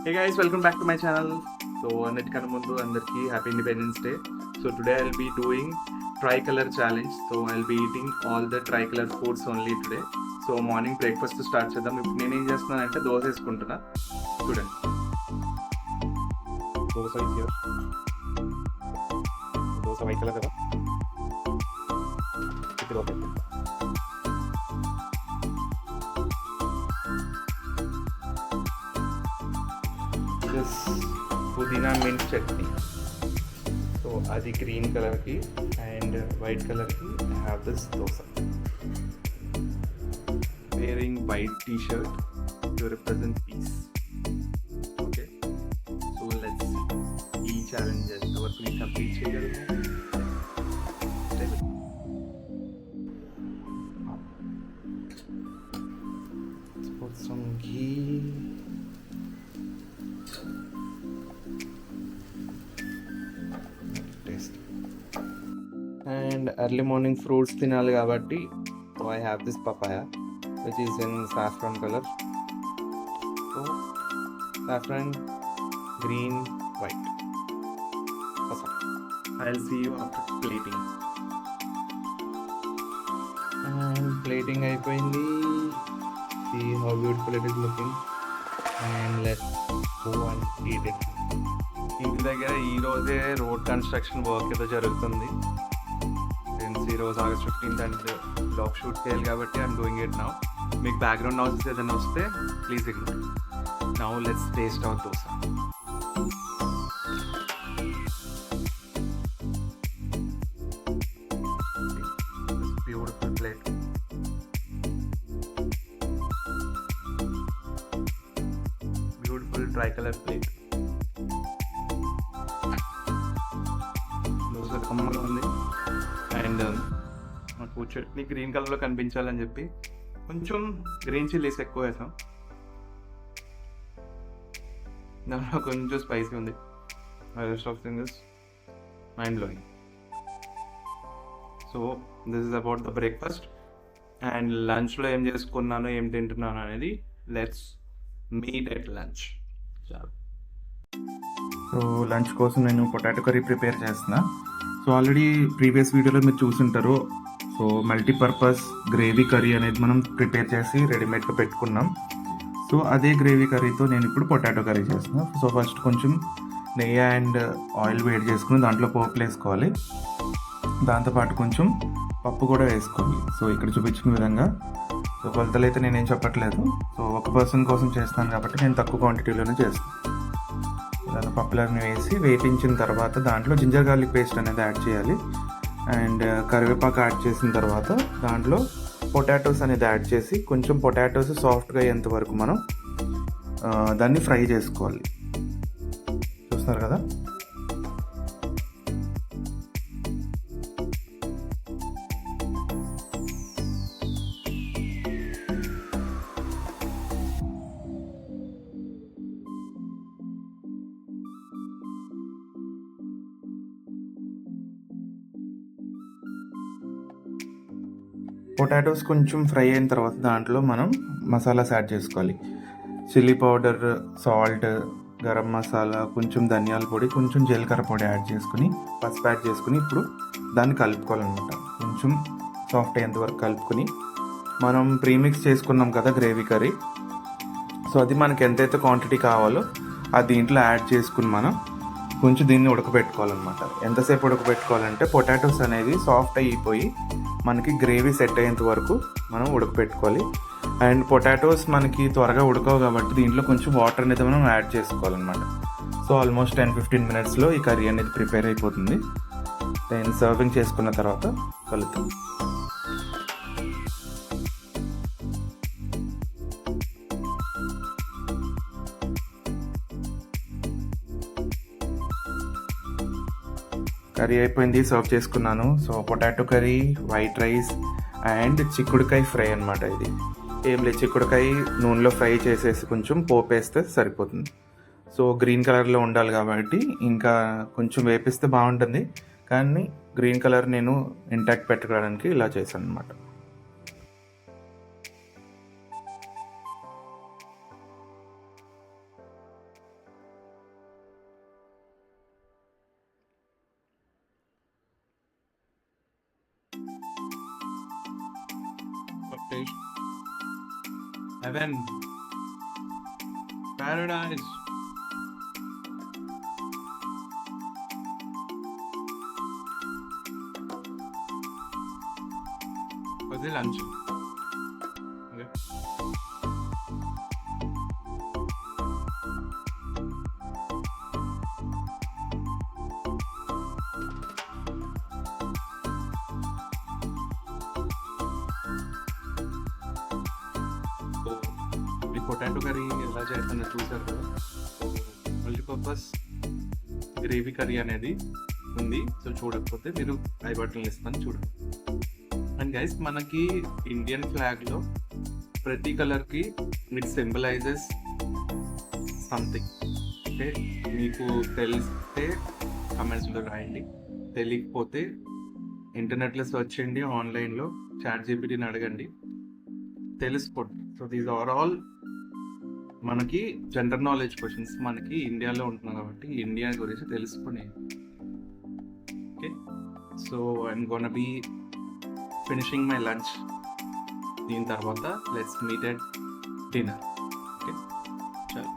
Hey guys, welcome back to my channel. So అన్నిటికన్నా ముందు అందరికీ happy independence day. So today I'll be doing tricolor challenge. So I'll be eating all the tricolor foods only today. So morning breakfast start చేద్దాం. ఇప్పుడు నేను ఏం చేస్తున్నానంటే దోశ వేసుకుంటున్నా. చూడండి, దోశ ఇచ్చారు. దోశ వైట్ కలర్ కదా, ఇది ఒకటి. This pudina mint chutney. So అది గ్రీన్ కలర్కి అండ్ వైట్ కలర్కి I have this dosa. Wearing white T shirt to represent peace. Okay, so let's ఈ ఛాలెంజ్ వరకు నేను కంప్లీట్ చేయగలను. Put some ghee. And early morning fruits తినాలి కాబట్టి so I have this papaya which is in saffron color. So saffron, green, white. Awesome. I'll see you after plating. And plating అయిపోయింది. See how beautiful it is looking. And let's go and eat it. ఇంటి దగ్గర ఈరోజే road construction work ఏదో జరుగుతుంది. ఈరోజు August 15th and blog shoot చేయాలి కాబట్టి I'm doing it now. మీకు బ్యాక్గ్రౌండ్ నాయిసెస్ ఏదైనా వస్తే please ignore. Now let's taste our dosa. Beautiful plate. Beautiful tricolour plate. Dosa కమ్మగా ఉంది. అండ్ మాకు చట్నీ గ్రీన్ కలర్లో కనిపించాలని చెప్పి కొంచెం గ్రీన్ చిల్లీస్ ఎక్కువ వేసాం. దాంట్లో కొంచెం స్పైసీ ఉంది. Rest of thing is mind blowing. So this is about the breakfast. And లంచ్లో ఏం చేసుకున్నాను, ఏం తింటున్నాను అనేది లెట్స్ మీట్ ఎట్ లంచ్. చాలు. సో లంచ్ కోసం నేను పొటాటో కర్రీ ప్రిపేర్ చేస్తున్నా. సో ఆల్రెడీ ప్రీవియస్ వీడియోలో మీరు చూసుంటారు. సో మల్టీపర్పస్ గ్రేవీ కర్రీ అనేది మనం ప్రిపేర్ చేసి రెడీమేడ్గా పెట్టుకున్నాం. సో అదే గ్రేవీ కర్రీతో నేను ఇప్పుడు పొటాటో కర్రీ చేస్తున్నాను. సో ఫస్ట్ కొంచెం నెయ్యి అండ్ ఆయిల్ వేడి చేసుకుని దాంట్లో పోపులు వేసుకోవాలి. దాంతోపాటు కొంచెం పప్పు కూడా వేసుకోవాలి. సో ఇక్కడ చూపించిన విధంగా. సో కొలతలు అయితే నేనేం చెప్పట్లేదు. సో ఒక పర్సన్ కోసం చేస్తాను కాబట్టి నేను తక్కువ క్వాంటిటీలోనే చేస్తాను. ఇలా పప్పులన్నీ వేసి వేపించిన తర్వాత దాంట్లో జింజర్ గార్లిక్ పేస్ట్ అనేది యాడ్ చేయాలి. అండ్ కరివేపాకు యాడ్ చేసిన తర్వాత దాంట్లో పొటాటోస్ అనేది యాడ్ చేసి కొంచెం పొటాటోస్ సాఫ్ట్గా అయ్యేంత వరకు మనం దాన్ని ఫ్రై చేసుకోవాలి. చూస్తున్నారు కదా. పొటాటోస్ కొంచెం ఫ్రై అయిన తర్వాత దాంట్లో మనం మసాలాస్ యాడ్ చేసుకోవాలి. Chilli powder, salt, garam masala, కొంచెం ధనియాల పొడి, కొంచెం జీలకర్ర పొడి యాడ్ చేసుకుని పసుపు యాడ్ చేసుకుని ఇప్పుడు దాన్ని కలుపుకోవాలన్నమాట. కొంచెం సాఫ్ట్ అయ్యేంత వరకు కలుపుకొని మనం ప్రీమిక్స్ చేసుకున్నాం కదా గ్రేవీ కర్రీ. సో అది మనకి ఎంతైతే క్వాంటిటీ కావాలో అది దీంట్లో యాడ్ చేసుకుని మనం కొంచెం దీన్ని ఉడకబెట్టుకోవాలన్నమాట. ఎంతసేపు ఉడకబెట్టుకోవాలంటే పొటాటోస్ అనేది సాఫ్ట్ అయిపోయి మనకి గ్రేవీ సెట్ అయ్యేంత వరకు మనం ఉడకపెట్టుకోవాలి. అండ్ పొటాటోస్ మనకి త్వరగా ఉడకవు కాబట్టి దీంట్లో కొంచెం వాటర్ అనేది మనం యాడ్ చేసుకోవాలన్నమాట. సో ఆల్మోస్ట్ 10-15 మినిట్స్లో ఈ కర్రీ అనేది ప్రిపేర్ అయిపోతుంది. దెన్ సర్వింగ్ చేసుకున్న తర్వాత కలుద్దాం. కర్రీ అయిపోయింది, సర్వ్ చేసుకున్నాను. So potato curry, white rice and చిక్కుడుకాయ ఫ్రై అనమాట. ఇది ఏం లేదు, చిక్కుడుకాయ నూనెలో ఫ్రై చేసేసి కొంచెం పోపు వేస్తే సరిపోతుంది. సో గ్రీన్ కలర్లో ఉండాలి కాబట్టి ఇంకా కొంచెం వేపిస్తే బాగుంటుంది, కానీ గ్రీన్ కలర్ నేను ఇంటాక్ట్ పెట్టుకోవడానికి ఇలా చేశాను అనమాట. taste. Heaven. Paradise. For the lunch. Okay. Potato curry ఎలా చేస్తానో చూసారు కదా. మల్టీపర్పస్ గ్రేవీ కర్రీ అనేది ఉంది. సో చూడకపోతే మీరు ఐ బటన్ ఇస్తాను చూడండి. అండ్ గైస్, మనకి ఇండియన్ ఫ్లాగ్లో ప్రతి కలర్కి ఇట్ సింబలైజెస్ సంథింగ్. అంటే మీకు తెలిస్తే కమెంట్స్లో రాయండి, తెలియకపోతే ఇంటర్నెట్లో సెర్చ్ చేయండి, ఆన్లైన్లో ChatGPTని అడగండి, తెలుసుకోండి. సో దీస్ ఆర్ ఆల్ మనకి జనరల్ నాలెడ్జ్ క్వశ్చన్స్. మనకి ఇండియాలో ఉంటున్నాం కాబట్టి ఇండియా గురించి తెలుసుకునే. Okay, so I'm gonna be finishing my lunch. దీని తర్వాత let's meet at dinner. Okay, చాలు.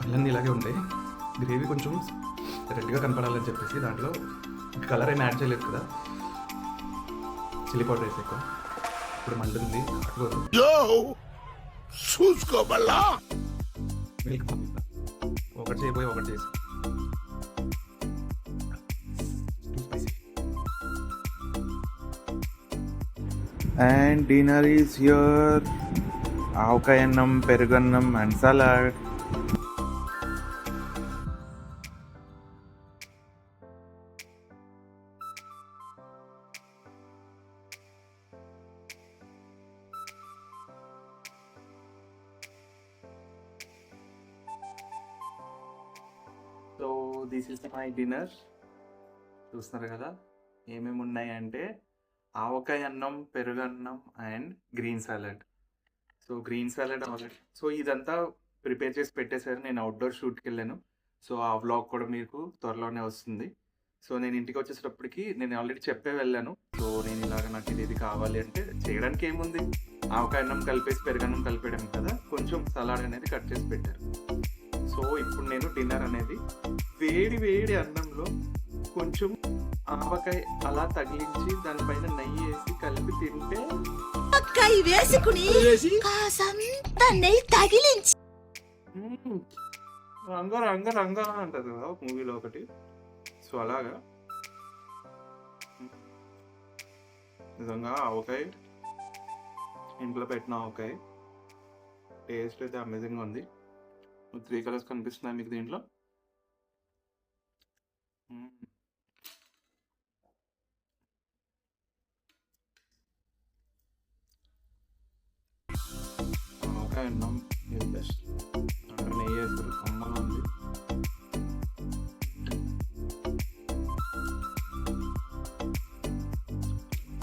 పళ్ళన్నీ ఇలాగే ఉంటాయి. గ్రేవీ కొంచెం రెడ్గా కనపడాలని చెప్పేసి దాంట్లో కలర్ ఏమి యాడ్ చేయలేదు కదా, చిల్లీ పౌడర్ వేసి ఎక్కువ. ఇప్పుడు మండుంది, చూసుకోబల్లా మిల్క్ ఒకటి చేయబోయి ఒకటి చేసి. And dinner is here. ఆవకాయ అన్నం, పెరుగన్నం and salad. So this is my dinner. చూస్తున్నారు కదా ఏమేమి ఉన్నాయి అంటే ఆవకాయ అన్నం, పెరుగన్నం and green salad. So green salad already, so ఇదంతా ప్రిపేర్ చేసి పెట్టేశారు. నేను అవుట్డోర్ షూట్కి వెళ్ళాను. సో ఆ వ్లాగ్ కూడా మీకు త్వరలోనే వస్తుంది. సో నేను ఇంటికి వచ్చేటప్పటికి నేను ఆల్రెడీ చెప్పే వెళ్ళాను. సో నేను ఇలాగ నాకు ఇది కావాలి అంటే చేయడానికి ఏముంది, ఆవకాయ అన్నం కలిపేసి పెరుగన్నం కలిపేయడం కదా, కొంచెం సలాడ్ అనేది కట్ చేసి పెట్టారు. సో ఇప్పుడు నేను డిన్నర్ అనేది వేడి వేడి అన్నంలో కొంచెం ఆవకాయ అలా తగిలించి దానిపైన నెయ్యి వేసి కలిపి తింటే, వేసుకుని నెయ్యి తగిలించి రంగ రంగ రంగ అంటారు కదా మూవీలో ఒకటి. సో అలాగా నిజంగా ఆవకాయ, ఇంట్లో పెట్టిన ఆవకాయ టేస్ట్ అయితే అమేజింగ్గా ఉంది. 3 కలర్స్ కనిపిస్తున్నాయి మీకు దీంట్లో. ఆవకాయ అన్నం ఇది బెస్ట్. అక్కడ నెయ్యి వేస్తారు, కమ్మగా ఉంది.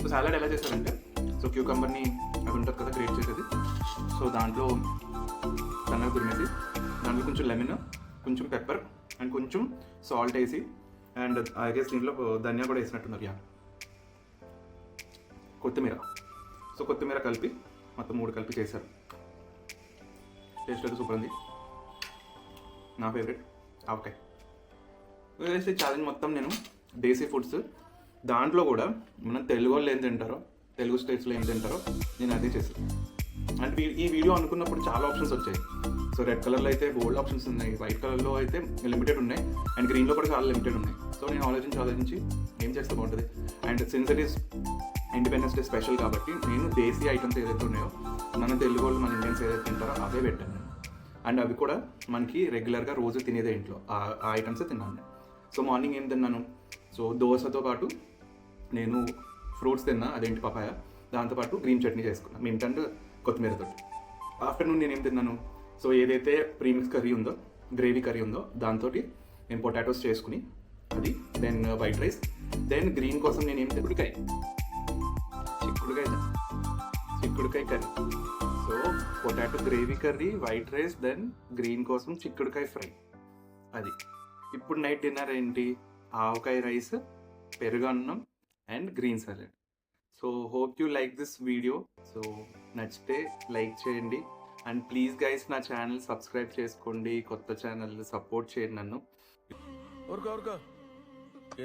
సో సాలడ్ ఎలా చేస్తారంటే, సో క్యూకంబర్ని అది ఉంటుంది కదా గ్రేట్ చేసేది, సో దాంట్లో సన్నగా తురిమేసి దాంట్లో కొంచెం లెమన్, కొంచెం పెప్పర్ అండ్ కొంచెం సాల్ట్ వేసి, అండ్ ఐ గెస్ దీంట్లో ధనియా కూడా వేసినట్టున్నారు, కొత్తిమీర. సో కొత్తిమీర కలిపి మొత్తం 3 కలిపి చేశారు. టేస్ట్ అయితే సూపర్ ఉంది. నా ఫేవరెట్ ఆవకాయ. వేసే ఛాలెంజ్ మొత్తం నేను దేశీ ఫుడ్స్, దాంట్లో కూడా మనం తెలుగు వాళ్ళు ఏం తింటారో, తెలుగు స్టేట్స్లో ఏం తింటారో నేను అదే చేశాను. అంటే ఈ వీడియో అనుకున్నప్పుడు చాలా ఆప్షన్స్ వచ్చాయి. సో రెడ్ కలర్లో అయితే బోల్డ్ ఆప్షన్స్ ఉన్నాయి, వైట్ కలర్లో అయితే లిమిటెడ్ ఉన్నాయి, అండ్ గ్రీన్లో కూడా చాలా లిమిటెడ్ ఉన్నాయి. సో నేను ఆలోచించి ఏం చేస్తే బాగుంటుంది. And since it is independence day special కాబట్టి నేను దేశీ ఐటమ్స్ ఏదైతే ఉన్నాయో, మన తెలుగు వాళ్ళు, మన ఇండియన్స్ ఏదైతే తింటారో అవే పెట్టాను నేను. అండ్ అవి కూడా మనకి రెగ్యులర్గా రోజు తినేదే ఇంట్లో ఆ ఐటమ్సే తిన్నాను నేను. సో మార్నింగ్ ఏం తిన్నాను, సో దోశతో పాటు నేను ఫ్రూట్స్ తిన్నా, అదేంటి పపాయ, దాంతోపాటు గ్రీన్ చట్నీ చేసుకున్నాను మింట్ అండ్ కొత్తిమీరతో. ఆఫ్టర్నూన్ నేను ఏం తిన్నాను, సో ఏదైతే ప్రీమిక్స్ కర్రీ ఉందో, గ్రేవీ కర్రీ ఉందో దాంతో నేను పొటాటోస్ చేసుకుని అది, then white rice, then green కోసం నేను ఏం చిక్కుడుకాయ curry. So potato gravy curry, white rice, then green కోసం చిక్కుడుకాయ ఫ్రై అది. ఇప్పుడు నైట్ డిన్నర్ ఏంటి, ఆవకాయ రైస్, పెరుగన్నం and green salad. So hope you like this video. So నచ్చితే లైక్ చేయండి అండ్ ప్లీజ్ గైస్ నా ఛానల్ సబ్స్క్రైబ్ చేసుకోండి. కొత్త ఛానల్ సపోర్ట్ చేయండి నన్ను.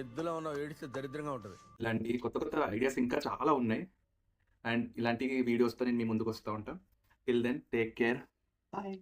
ఎద్దులో ఉన్న ఏడిస్తే దరిద్రంగా ఉంటుంది. ఇలాంటి కొత్త కొత్త ఐడియాస్ ఇంకా చాలా ఉన్నాయి అండ్ ఇలాంటి వీడియోస్తో నేను మీ ముందుకు వస్తూ ఉంటాను. Till then take care, bye.